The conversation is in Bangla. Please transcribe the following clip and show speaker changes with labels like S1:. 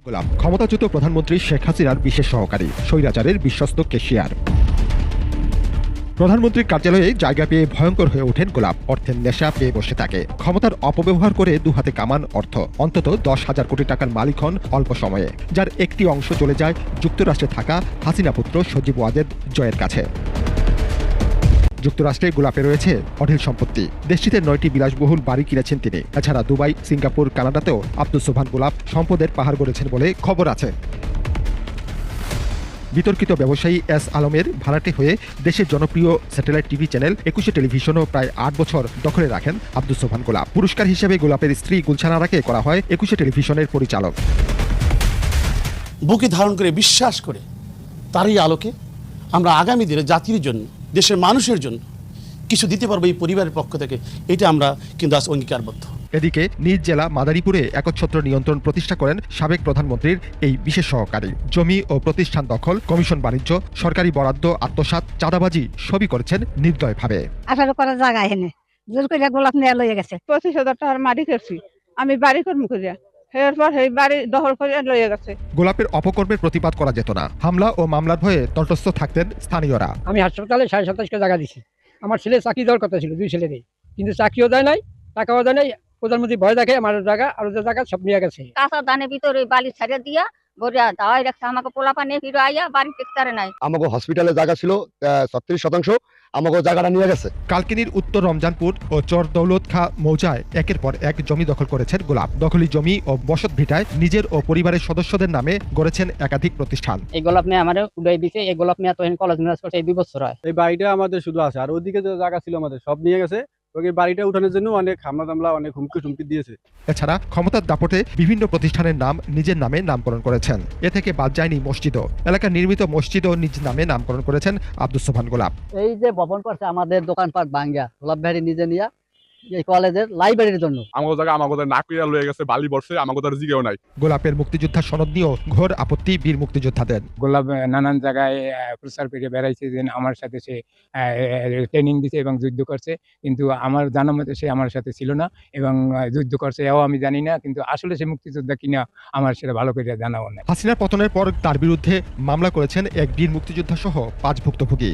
S1: গোলাপ ক্ষমতাচ্যুত প্রধানমন্ত্রী শেখ হাসিনার বিশেষ সহকারী, স্বৈরাচারের বিশ্বস্ত কেশিয়ার। প্রধানমন্ত্রীর কার্যালয়ে জায়গা পেয়ে ভয়ঙ্কর হয়ে ওঠেন গোলাপ। অর্থের নেশা পেয়ে বসে থাকে, ক্ষমতার অপব্যবহার করে দুহাতে কামান অর্থ। অন্তত 10,000 কোটি টাকার মালিক হন অল্প সময়ে, যার একটি অংশ চলে যায় যুক্তরাষ্ট্রে থাকা হাসিনা পুত্র সজীব ওয়াজেদ জয়ের কাছে। যুক্তরাষ্ট্রে গোলাপে রয়েছে অঢেল সম্পত্তি। দেশটিতে 9টি বিলাসবহুল বাড়ি কিনেছেন তিনি। এছাড়া দুবাই, সিঙ্গাপুর, কানাডাতেও আব্দুস সোবহান গোলাপ সম্পদের পাহাড় গড়েছেন বলে খবর আছে। বিতর্কিত ব্যবসায়ী এস আলমের ভাড়াটে হয়ে দেশের জনপ্রিয় স্যাটেলাইট টিভি চ্যানেল 21 টেলিভিশনও প্রায় 8 বছর দখলে রাখেন আব্দুস সোবহান গোলাপ। পুরস্কার হিসেবে গোলাপের স্ত্রী গুলশান আরাকে করা হয় 21 টেলিভিশনের পরিচালক।
S2: বুকে ধারণ করে বিশ্বাস করে তারই আলোকে আমরা আগামী দিনে জাতির জন্য, দেশের মানুষের জন্য কিছু দিতে পারবো এই পরিবারের পক্ষ থেকে, এটা আমরা কিন্তু আজ অঙ্গীকারবদ্ধ।
S1: এদিকে নিজ জেলা মাদারীপুরে একচ্ছত্র নিয়ন্ত্রণ প্রতিষ্ঠা করেন সাবেক প্রধানমন্ত্রীর এই বিশেষ সহকারী। জমি ও প্রতিষ্ঠান দখল, কমিশন বাণিজ্য, সরকারি বরাদ্দ আত্মসাৎ, চাঁদাবাজি সবই করেছেন নির্দয়ভাবে।
S3: আঠারো করার জায়গা এখানে জোর করে গোলাপ নিয়ে লইয়া গেছে।
S4: 25,000 টাকার মাটি করছি, আমি বাড়ি করবো করিয়া, এরপর সেই বাড়ি দখল করে লইয়া গেছে।
S1: গোলাপের অপকর্মের প্রতিবাদ করা যেত না। হামলা ও মামলার ভয়ে তটস্থ থাকতেন স্থানীয়রা।
S5: আমি হাসপাতালে 27.5 জায়গা দিছি। আমার ছেলে চাকরি দেওয়ার কথা ছিল, 2 ছেলেরই, কিন্তু চাকরিও দেয় নাই, টাকাও দেয় নাই। প্রধানমন্ত্রী ভয় দেখে আমার জায়গা আর ওদের জায়গা সব নিয়ে গেছে।
S3: কাঁচা দানের ভিতরে বালি ছাড়িয়ে দিয়া গড়িয়া দাওয়াই রাখছে। আমাকে পোলা পানি ফিরে আইয়া বাড়ি টেকতারে নাই।
S6: আমাকে হসপিটালে জায়গা ছিল 36%, আমাকে জায়গাটা নিয়ে গেছে।
S1: কালকিনির উত্তর রমজানপুর ও চর দৌলত খা মৌজায় একের পর এক জমি দখল করেছেন গোলাপ। দখলি জমি ও বসত ভিটায় নিজের ও পরিবারের সদস্যদের নামে গড়েছেন একাধিক প্রতিষ্ঠান।
S5: এই গোলাপ মেয়ে আমার উড়াই দিছে। এই গোলাপ মেয়ে তো কলেজ মিরাজ করছে, এই 2 বছর হয়।
S7: এই বাড়িটা আমাদের শুধু আছে, আর ওদিকে যে জায়গা ছিল আমাদের সব নিয়ে গেছে। ওই বাড়িটা উঠানোর জন্য অনেক হামলা অনেক হুমকি দিয়েছে।
S1: এছাড়া ক্ষমতার দাপটে বিভিন্ন প্রতিষ্ঠানের নাম নিজের নামে নামকরণ করেছেন। এ থেকে বাদ যায়নি মসজিদও। এলাকার নির্মিত মসজিদও নিজ নামে নামকরণ করেছেন আব্দুস সোবহান গোলাপ।
S5: এই যে ভবন করছে আমাদের দোকানপাট ভাঙ্গা, গোলাপ ভাই নিজে নিয়া এই কলেজের লাইব্রেরির জন্য
S8: আমাদের জায়গা আমাদের না কইরা লয়ে গেছে, বালি বর্ষে আমাদের জিগেও নাই।
S1: গোলাপের মুক্তিযোদ্ধা সনদ নিয়েও ঘোর আপত্তি বীর মুক্তিযোদ্ধাদের।
S9: গোলাপ নানান জায়গায় প্রচার করে বেড়াইছে যে আমার সাথে সে ট্রেনিং দিছে এবং যুদ্ধ করছে, কিন্তু আমার জানা মতে সে আমার সাথে ছিল না এবং যুদ্ধ করছে এও আমি জানি না, কিন্তু আসলে সে মুক্তিযোদ্ধা কিনা আমার সেটা ভালো করে জানাও না।
S1: হাসিনার পতনের পর তার বিরুদ্ধে মামলা করেছেন এক বীর মুক্তিযোদ্ধা সহ 5 ভুক্তভোগী।